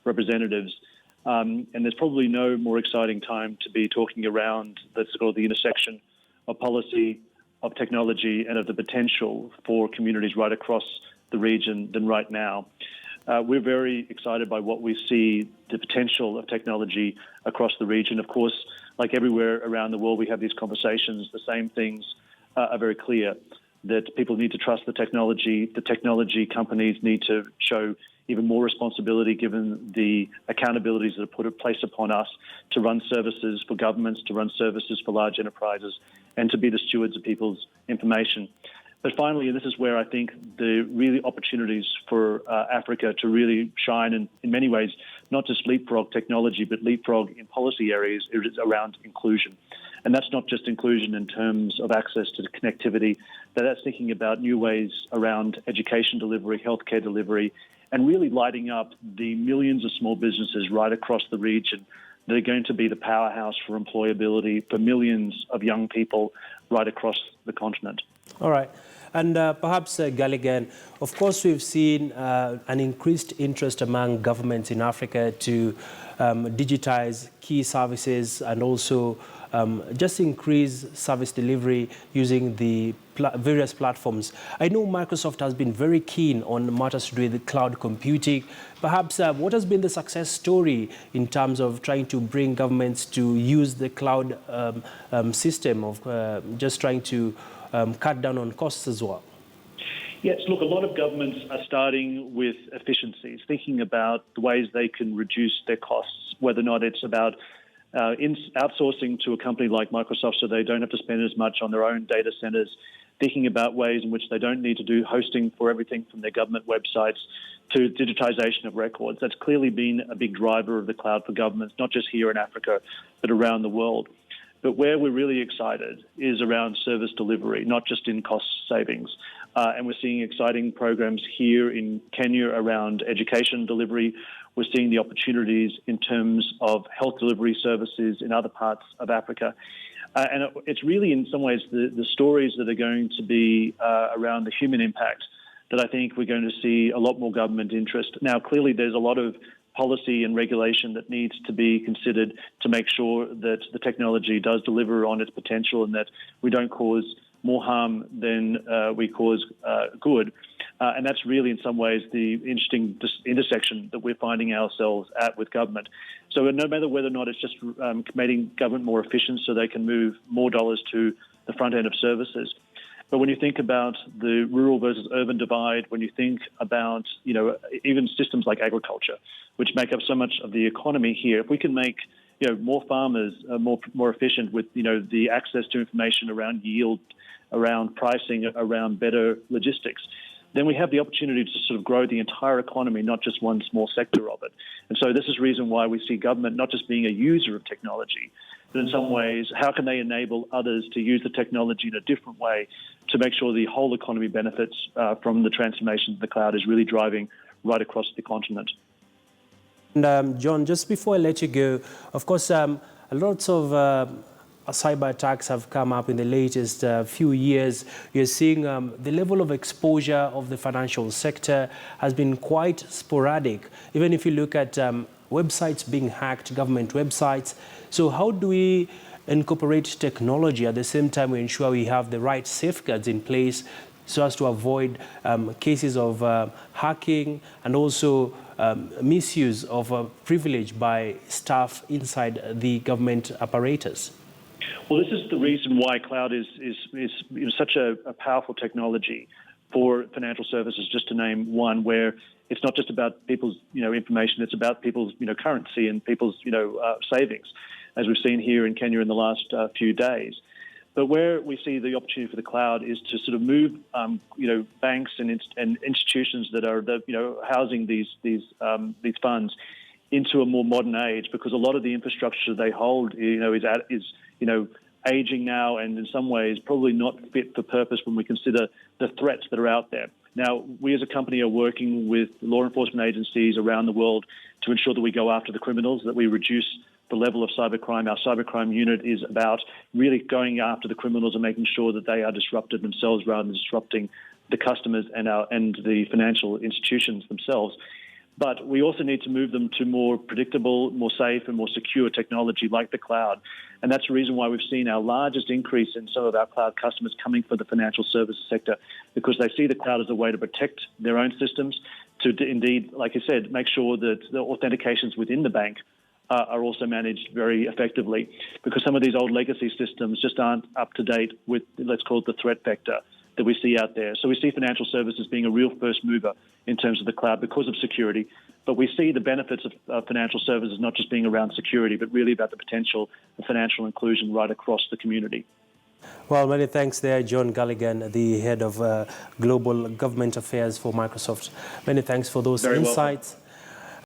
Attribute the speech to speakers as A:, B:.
A: representatives. And there's probably no more exciting time to be talking around that's called the intersection of policy, of technology, and of the potential for communities right across the region than right now. We're very excited by what we see, the potential of technology across the region. Of course, like everywhere around the world, we have these conversations. The same things are very clear, that people need to trust the technology companies need to show even more responsibility given the accountabilities that are put in place upon us to run services for governments, to run services for large enterprises, and to be the stewards of people's information. But finally, and this is where I think the really opportunities for Africa to really shine, and in many ways, not just leapfrog technology, but leapfrog in policy areas, is around inclusion. And that's not just inclusion in terms of access to the connectivity, but that's thinking about new ways around education delivery, healthcare delivery, and really lighting up the millions of small businesses right across the region that are going to be the powerhouse for employability for millions of young people right across the continent.
B: All right. And perhaps, Galligan, of course, we've seen an increased interest among governments in Africa to digitize key services and also just increase service delivery using the various platforms. I know Microsoft has been very keen on matters to do with cloud computing. Perhaps what has been the success story in terms of trying to bring governments to use the cloud system of just trying to cut down on costs as well?
A: Yes, look, a lot of governments are starting with efficiencies, thinking about the ways they can reduce their costs, whether or not it's about outsourcing to a company like Microsoft so they don't have to spend as much on their own data centers, thinking about ways in which they don't need to do hosting for everything from their government websites to digitization of records. That's clearly been a big driver of the cloud for governments, not just here in Africa, but around the world. But where we're really excited is around service delivery, not just in cost savings. And we're seeing exciting programs here in Kenya around education delivery. We're seeing the opportunities in terms of health delivery services in other parts of Africa. And it's really, in some ways, the stories that are going to be around the human impact that I think we're going to see a lot more government interest. Now, clearly, there's a lot of policy and regulation that needs to be considered to make sure that the technology does deliver on its potential and that we don't cause more harm than we cause good. And that's really, in some ways, the interesting intersection that we're finding ourselves at with government. So no matter whether or not it's just making government more efficient so they can move more dollars to the front end of services, but when you think about the rural versus urban divide, when you think about, even systems like agriculture, which make up so much of the economy here, if we can make, more farmers more efficient with, the access to information around yield, around pricing, around better logistics, then we have the opportunity to sort of grow the entire economy, not just one small sector of it. And so this is the reason why we see government not just being a user of technology, but in some ways, how can they enable others to use the technology in a different way to make sure the whole economy benefits from the transformation that the cloud is really driving right across the continent.
B: And John, just before I let you go, of course, lots of cyber attacks have come up in the latest few years. You're seeing the level of exposure of the financial sector has been quite sporadic. Even if you look at websites being hacked, government websites. So how do we incorporate technology at the same time we ensure we have the right safeguards in place so as to avoid cases of hacking and also misuse of privilege by staff inside the government apparatus?
A: Well, this is the reason why cloud is such a powerful technology for financial services, just to name one, where it's not just about people's information, it's about people's currency and people's savings, as we've seen here in Kenya in the last few days. But where we see the opportunity for the cloud is to sort of move banks and institutions that are housing these funds into a more modern age, because a lot of the infrastructure they hold is aging now, and in some ways probably not fit for purpose when we consider the threats that are out there. Now, we as a company are working with law enforcement agencies around the world to ensure that we go after the criminals, that we reduce the level of cybercrime. Our cybercrime unit is about really going after the criminals and making sure that they are disrupted themselves rather than disrupting the customers and the financial institutions themselves. But we also need to move them to more predictable, more safe, and more secure technology like the cloud. And that's the reason why we've seen our largest increase in some of our cloud customers coming from the financial services sector, because they see the cloud as a way to protect their own systems, to indeed, like I said, make sure that the authentications within the bank are also managed very effectively, because some of these old legacy systems just aren't up to date with, let's call it, the threat vector that we see out there. So we see financial services being a real first mover in terms of the cloud because of security. But we see the benefits of financial services not just being around security, but really about the potential of financial inclusion right across the community.
B: Well, many thanks there, John Galligan, the head of Global Government Affairs for Microsoft. Many thanks for those insights. Welcome.